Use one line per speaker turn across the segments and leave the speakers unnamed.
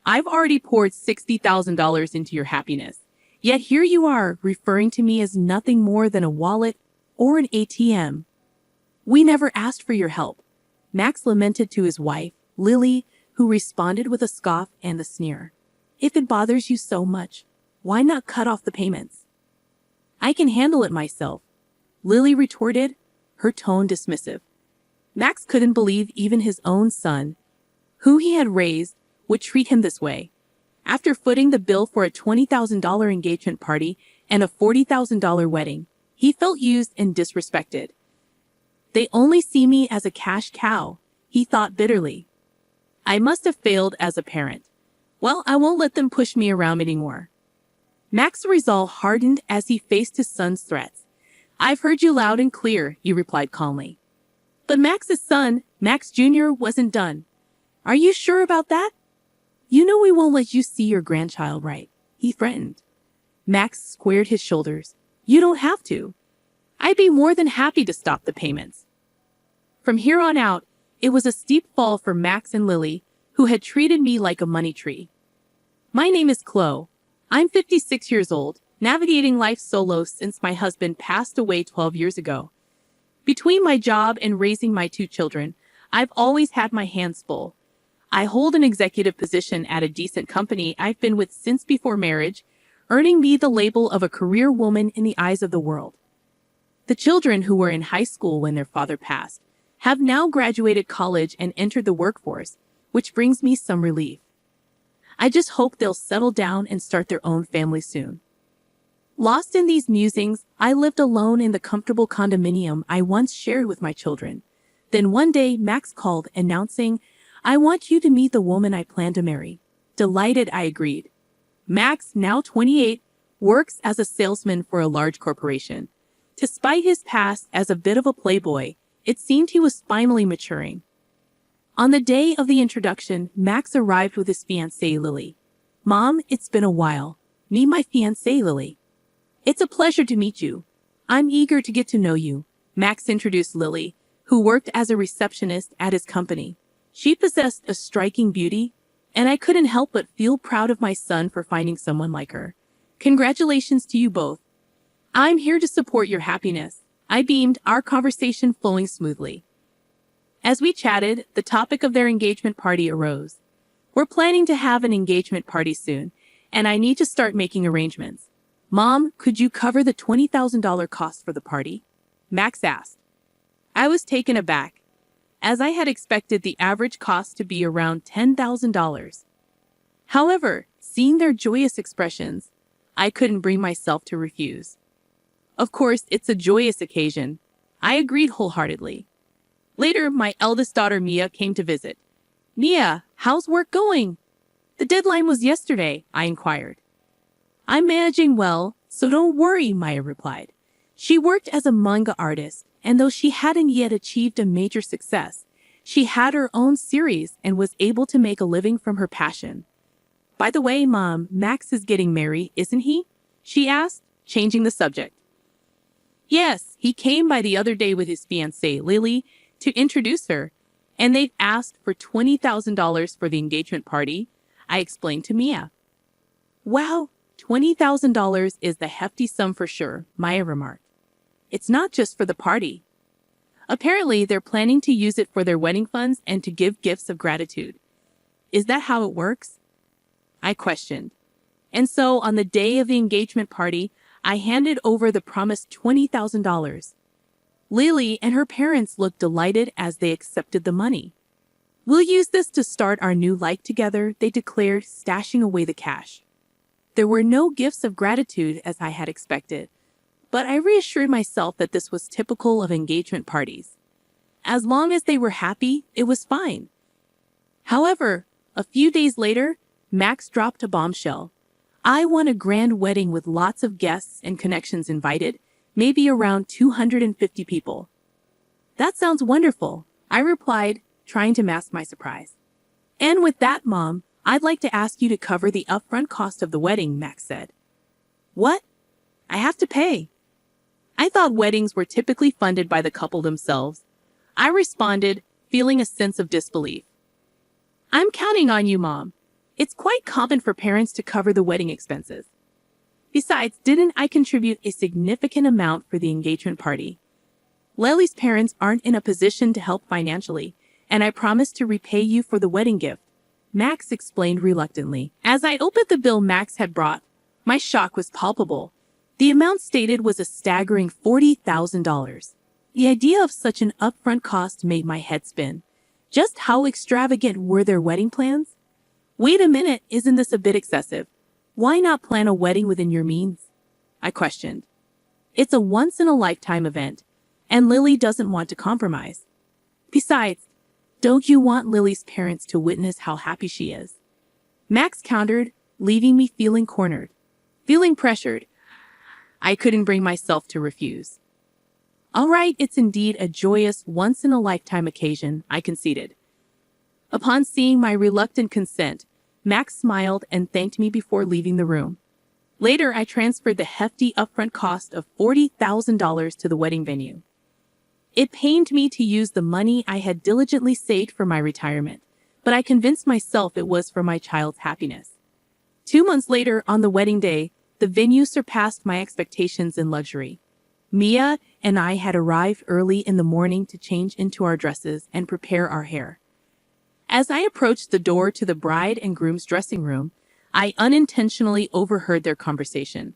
I've already poured $60,000 into your happiness. Yet here you are, referring to me as nothing more than a wallet or an ATM. We never asked for your help, Max lamented to his wife, Lily, who responded with a scoff and a sneer. If it bothers you so much, why not cut off the payments? I can handle it myself, Lily retorted, her tone dismissive. Max couldn't believe even his own son, who he had raised, would treat him this way. After footing the bill for a $20,000 engagement party and a $40,000 wedding, he felt used and disrespected. They only see me as a cash cow, he thought bitterly. I must have failed as a parent. Well, I won't let them push me around anymore. Max's resolve hardened as he faced his son's threats. I've heard you loud and clear, he replied calmly. But Max's son, Max Jr., wasn't done. Are you sure about that? You know we won't let you see your grandchild, right? He threatened. Max squared his shoulders. You don't have to. I'd be more than happy to stop the payments. From here on out, it was a steep fall for Max and Lily, who had treated me like a money tree. My name is Chloe. I'm 56 years old, navigating life solo since my husband passed away 12 years ago. Between my job and raising my 2 children, I've always had my hands full. I hold an executive position at a decent company I've been with since before marriage, earning me the label of a career woman in the eyes of the world. The children who were in high school when their father passed have now graduated college and entered the workforce, which brings me some relief. I just hope they'll settle down and start their own family soon. Lost in these musings, I lived alone in the comfortable condominium I once shared with my children. Then one day, Max called, announcing, I want you to meet the woman I plan to marry. Delighted, I agreed. Max, now 28, works as a salesman for a large corporation. Despite his past as a bit of a playboy, it seemed he was finally maturing. On the day of the introduction, Max arrived with his fiancée, Lily. Mom, it's been a while. Meet my fiancée, Lily. It's a pleasure to meet you. I'm eager to get to know you, Max introduced Lily, who worked as a receptionist at his company. She possessed a striking beauty, and I couldn't help but feel proud of my son for finding someone like her. Congratulations to you both. I'm here to support your happiness, I beamed, our conversation flowing smoothly. As we chatted, the topic of their engagement party arose. We're planning to have an engagement party soon, and I need to start making arrangements. Mom, could you cover the $20,000 cost for the party? Max asked. I was taken aback, as I had expected the average cost to be around $10,000. However, seeing their joyous expressions, I couldn't bring myself to refuse. Of course, it's a joyous occasion. I agreed wholeheartedly. Later, my eldest daughter Mia came to visit. Mia, how's work going? The deadline was yesterday, I inquired. I'm managing well, so don't worry, Maya replied. She worked as a manga artist, and though she hadn't yet achieved a major success, she had her own series and was able to make a living from her passion. By the way, Mom, Max is getting married, isn't he? She asked, changing the subject. Yes, he came by the other day with his fiancée, Lily, to introduce her, and they've asked for $20,000 for the engagement party, I explained to Mia. Wow, $20,000 is the hefty sum for sure, Maya remarked. It's not just for the party. Apparently, they're planning to use it for their wedding funds and to give gifts of gratitude. Is that how it works? I questioned. And so, on the day of the engagement party, I handed over the promised $20,000. Lily and her parents looked delighted as they accepted the money. We'll use this to start our new life together, they declared, stashing away the cash. There were no gifts of gratitude as I had expected, but I reassured myself that this was typical of engagement parties. As long as they were happy, it was fine. However, a few days later, Max dropped a bombshell. I want a grand wedding with lots of guests and connections invited, maybe around 250 people. That sounds wonderful, I replied, trying to mask my surprise. And with that, Mom, I'd like to ask you to cover the upfront cost of the wedding, Max said. What? I have to pay. I thought weddings were typically funded by the couple themselves. I responded, feeling a sense of disbelief. I'm counting on you, Mom. It's quite common for parents to cover the wedding expenses. Besides, didn't I contribute a significant amount for the engagement party? Lily's parents aren't in a position to help financially, and I promised to repay you for the wedding gift, Max explained reluctantly. As I opened the bill Max had brought, my shock was palpable. The amount stated was a staggering $40,000. The idea of such an upfront cost made my head spin. Just how extravagant were their wedding plans? Wait a minute, isn't this a bit excessive? Why not plan a wedding within your means? I questioned. It's a once-in-a-lifetime event, and Lily doesn't want to compromise. Besides, don't you want Lily's parents to witness how happy she is? Max countered, leaving me feeling cornered. Feeling pressured, I couldn't bring myself to refuse. All right, it's indeed a joyous, once-in-a-lifetime occasion, I conceded. Upon seeing my reluctant consent, Max smiled and thanked me before leaving the room. Later, I transferred the hefty upfront cost of $40,000 to the wedding venue. It pained me to use the money I had diligently saved for my retirement, but I convinced myself it was for my child's happiness. 2 months later, on the wedding day, the venue surpassed my expectations in luxury. Mia and I had arrived early in the morning to change into our dresses and prepare our hair. As I approached the door to the bride and groom's dressing room, I unintentionally overheard their conversation.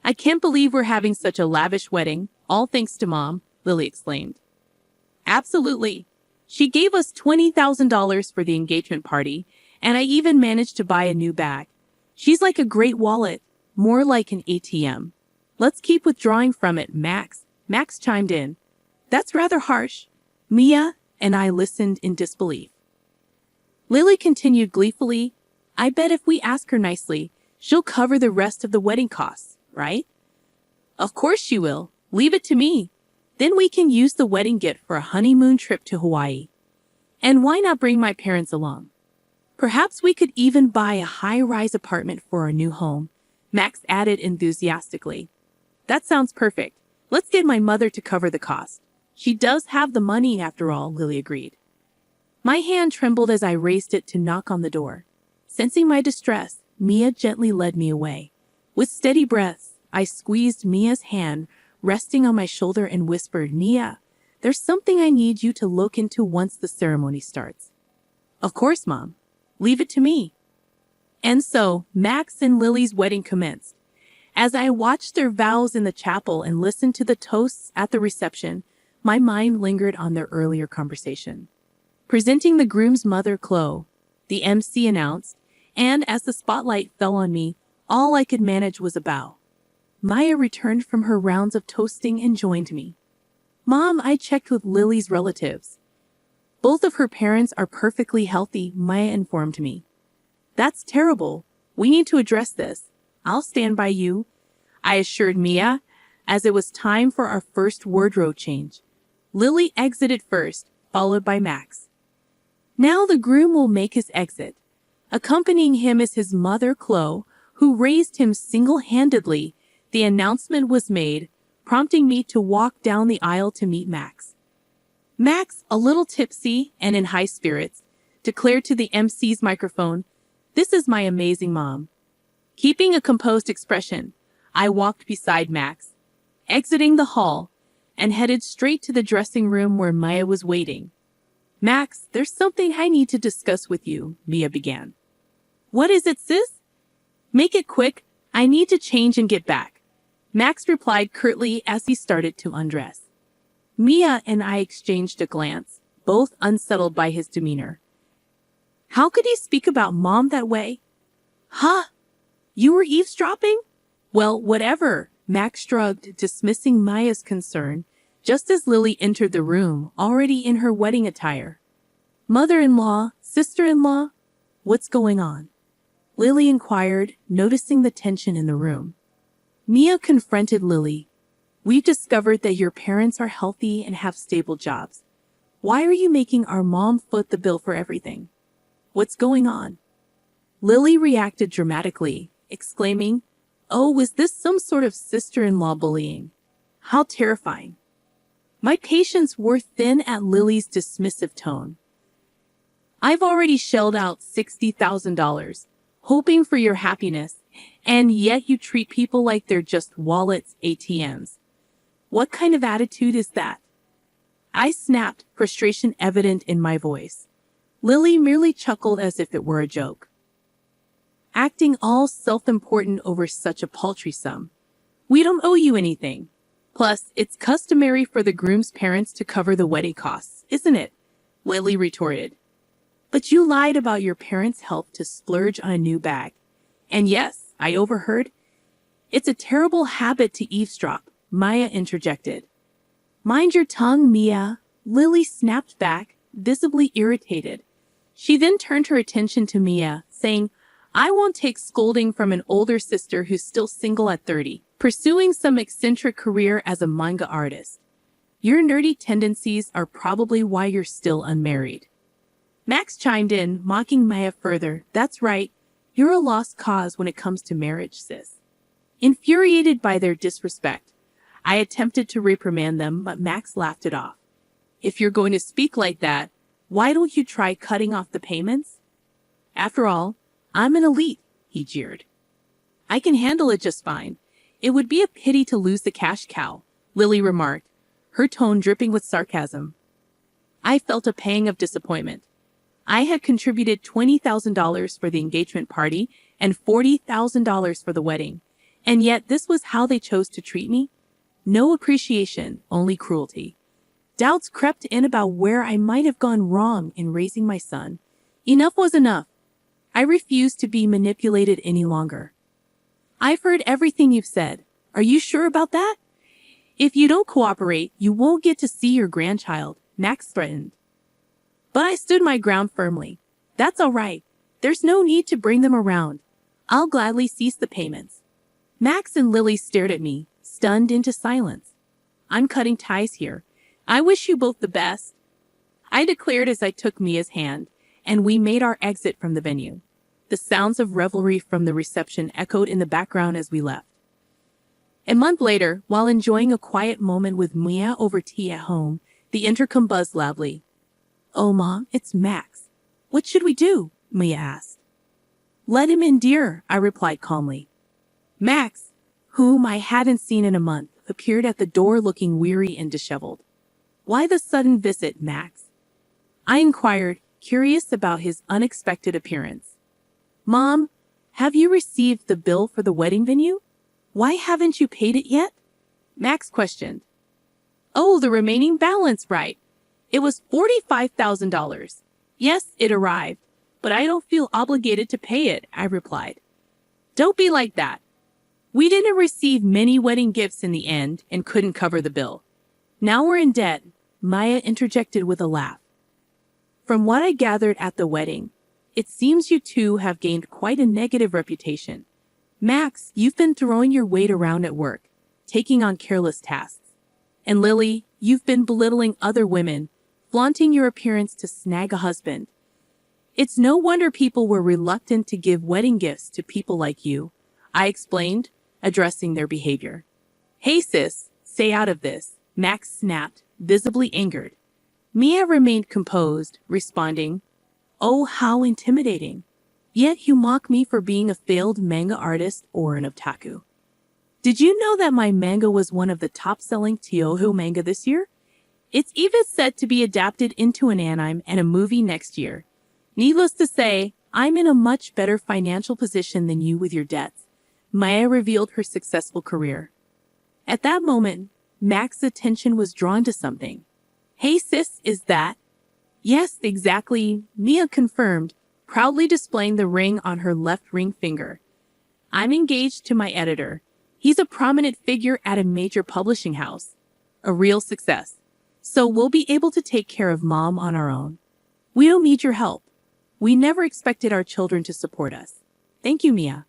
I can't believe we're having such a lavish wedding, all thanks to Mom, Lily exclaimed. Absolutely. She gave us $20,000 for the engagement party, and I even managed to buy a new bag. She's like a great wallet, more like an ATM. Let's keep withdrawing from it, Max. Max chimed in. That's rather harsh. Mia and I listened in disbelief. Lily continued gleefully, I bet if we ask her nicely, she'll cover the rest of the wedding costs, right? Of course she will. Leave it to me. Then we can use the wedding gift for a honeymoon trip to Hawaii. And why not bring my parents along? Perhaps we could even buy a high-rise apartment for our new home, Max added enthusiastically. That sounds perfect. Let's get my mother to cover the cost. She does have the money after all, Lily agreed. My hand trembled as I raised it to knock on the door. Sensing my distress, Mia gently led me away. With steady breaths, I squeezed Mia's hand, resting on my shoulder and whispered, Mia, there's something I need you to look into once the ceremony starts. Of course, Mom. Leave it to me. And so, Max and Lily's wedding commenced. As I watched their vows in the chapel and listened to the toasts at the reception, my mind lingered on their earlier conversation. Presenting the groom's mother, Chloe, the MC announced, and as the spotlight fell on me, all I could manage was a bow. Maya returned from her rounds of toasting and joined me. Mom, I checked with Lily's relatives. Both of her parents are perfectly healthy, Maya informed me. That's terrible. We need to address this. I'll stand by you, I assured Mia, as it was time for our first wardrobe change. Lily exited first, followed by Max. Now the groom will make his exit. Accompanying him is his mother, Chloe, who raised him single-handedly. The announcement was made, prompting me to walk down the aisle to meet Max. Max, a little tipsy and in high spirits, declared to the MC's microphone, "This is my amazing mom." Keeping a composed expression, I walked beside Max, exiting the hall, and headed straight to the dressing room where Maya was waiting. Max, there's something I need to discuss with you, Mia began. What is it, sis? Make it quick. I need to change and get back, Max replied curtly as he started to undress. Mia and I exchanged a glance, both unsettled by his demeanor. How could he speak about Mom that way? Huh? You were eavesdropping? Well, whatever, Max shrugged, dismissing Maya's concern, just as Lily entered the room, already in her wedding attire. Mother-in-law, sister-in-law, what's going on? Lily inquired, noticing the tension in the room. Mia confronted Lily. We've discovered that your parents are healthy and have stable jobs. Why are you making our mom foot the bill for everything? What's going on? Lily reacted dramatically, exclaiming, Oh, was this some sort of sister-in-law bullying? How terrifying. My patience wore thin at Lily's dismissive tone. I've already shelled out $60,000, hoping for your happiness, and yet you treat people like they're just wallets, ATMs. What kind of attitude is that? I snapped, frustration evident in my voice. Lily merely chuckled as if it were a joke. Acting all self-important over such a paltry sum. We don't owe you anything. Plus, it's customary for the groom's parents to cover the wedding costs, isn't it? Lily retorted. But you lied about your parents' health to splurge on a new bag. And yes, I overheard. It's a terrible habit to eavesdrop, Maya interjected. Mind your tongue, Mia, Lily snapped back, visibly irritated. She then turned her attention to Mia, saying, I won't take scolding from an older sister who's still single at 30, pursuing some eccentric career as a manga artist. Your nerdy tendencies are probably why you're still unmarried. Max chimed in, mocking Maya further. That's right, you're a lost cause when it comes to marriage, sis. Infuriated by their disrespect, I attempted to reprimand them, but Max laughed it off. If you're going to speak like that, why don't you try cutting off the payments? After all, I'm an elite, he jeered. I can handle it just fine. It would be a pity to lose the cash cow, Lily remarked, her tone dripping with sarcasm. I felt a pang of disappointment. I had contributed $20,000 for the engagement party and $40,000 for the wedding, and yet this was how they chose to treat me? No appreciation, only cruelty. Doubts crept in about where I might have gone wrong in raising my son. Enough was enough. I refused to be manipulated any longer. I've heard everything you've said. Are you sure about that? If you don't cooperate, you won't get to see your grandchild, Max threatened. But I stood my ground firmly. That's all right. There's no need to bring them around. I'll gladly cease the payments. Max and Lily stared at me, stunned into silence. I'm cutting ties here. I wish you both the best, I declared as I took Mia's hand, and we made our exit from the venue. The sounds of revelry from the reception echoed in the background as we left. A month later, while enjoying a quiet moment with Mia over tea at home, the intercom buzzed loudly. Oh, Mom, it's Max. What should we do? Mia asked. Let him in, dear, I replied calmly. Max, whom I hadn't seen in a month, appeared at the door looking weary and disheveled. Why the sudden visit, Max? I inquired, curious about his unexpected appearance. Mom, have you received the bill for the wedding venue? Why haven't you paid it yet? Max questioned. Oh, the remaining balance, right. It was $45,000. Yes, it arrived, but I don't feel obligated to pay it, I replied. Don't be like that. We didn't receive many wedding gifts in the end and couldn't cover the bill. Now we're in debt, Maya interjected with a laugh. From what I gathered at the wedding, it seems you two have gained quite a negative reputation. Max, you've been throwing your weight around at work, taking on careless tasks. And Lily, you've been belittling other women, flaunting your appearance to snag a husband. It's no wonder people were reluctant to give wedding gifts to people like you, I explained, addressing their behavior. Hey sis, stay out of this, Max snapped, visibly angered. Mia remained composed, responding, Oh, how intimidating. Yet you mock me for being a failed manga artist or an otaku. Did you know that my manga was one of the top-selling Tyoho manga this year? It's even set to be adapted into an anime and a movie next year. Needless to say, I'm in a much better financial position than you with your debts. Maya revealed her successful career. At that moment, Max's attention was drawn to something. Hey sis, is that? Yes, exactly, Mia confirmed, proudly displaying the ring on her left ring finger. I'm engaged to my editor. He's a prominent figure at a major publishing house. A real success. So we'll be able to take care of Mom on our own. We don't need your help. We never expected our children to support us. Thank you, Mia.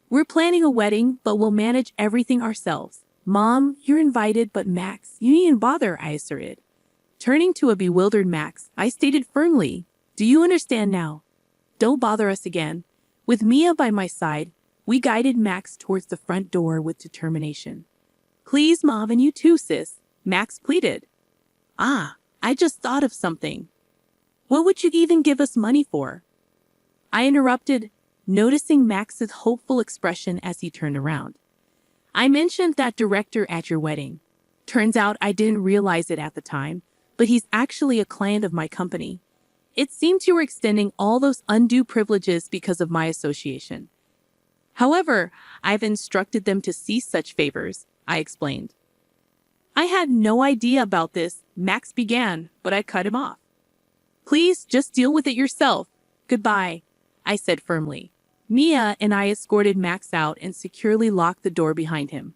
We're planning a wedding, but we'll manage everything ourselves. Mom, you're invited, but Max, you needn't bother, I asserted. Turning to a bewildered Max, I stated firmly, Do you understand now? Don't bother us again. With Mia by my side, we guided Max towards the front door with determination. Please, Mom, and you too, sis, Max pleaded. I just thought of something. What would you even give us money for? I interrupted, noticing Max's hopeful expression as he turned around. I mentioned that director at your wedding. Turns out I didn't realize it at the time, but he's actually a client of my company. It seems you were extending all those undue privileges because of my association. However, I've instructed them to cease such favors, I explained. I had no idea about this, Max began, but I cut him off. Please just deal with it yourself. Goodbye, I said firmly. Mia and I escorted Max out and securely locked the door behind him.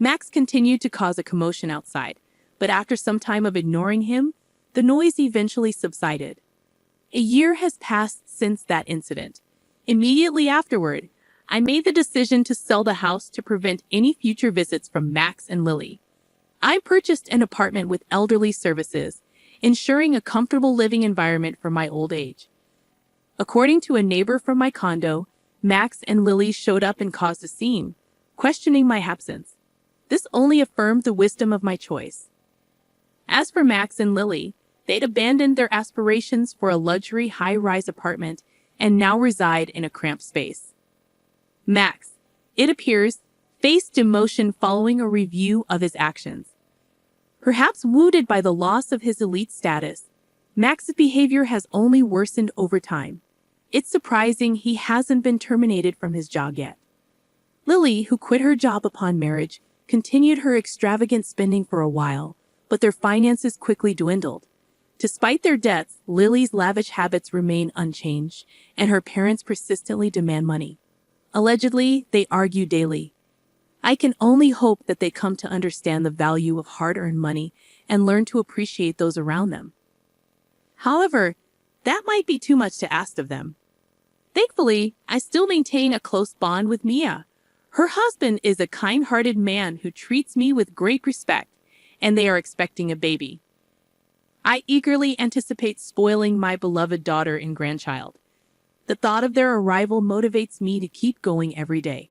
Max continued to cause a commotion outside, but after some time of ignoring him, the noise eventually subsided. A year has passed since that incident. Immediately afterward, I made the decision to sell the house to prevent any future visits from Max and Lily. I purchased an apartment with elderly services, ensuring a comfortable living environment for my old age. According to a neighbor from my condo, Max and Lily showed up and caused a scene, questioning my absence. This only affirmed the wisdom of my choice. As for Max and Lily, they'd abandoned their aspirations for a luxury high-rise apartment and now reside in a cramped space. Max, it appears, faced demotion following a review of his actions. Perhaps wounded by the loss of his elite status, Max's behavior has only worsened over time. It's surprising he hasn't been terminated from his job yet. Lily, who quit her job upon marriage, continued her extravagant spending for a while, but their finances quickly dwindled. Despite their debts, Lily's lavish habits remain unchanged, and her parents persistently demand money. Allegedly, they argue daily. I can only hope that they come to understand the value of hard-earned money and learn to appreciate those around them. However, that might be too much to ask of them. Thankfully, I still maintain a close bond with Mia. Her husband is a kind-hearted man who treats me with great respect, and they are expecting a baby. I eagerly anticipate spoiling my beloved daughter and grandchild. The thought of their arrival motivates me to keep going every day.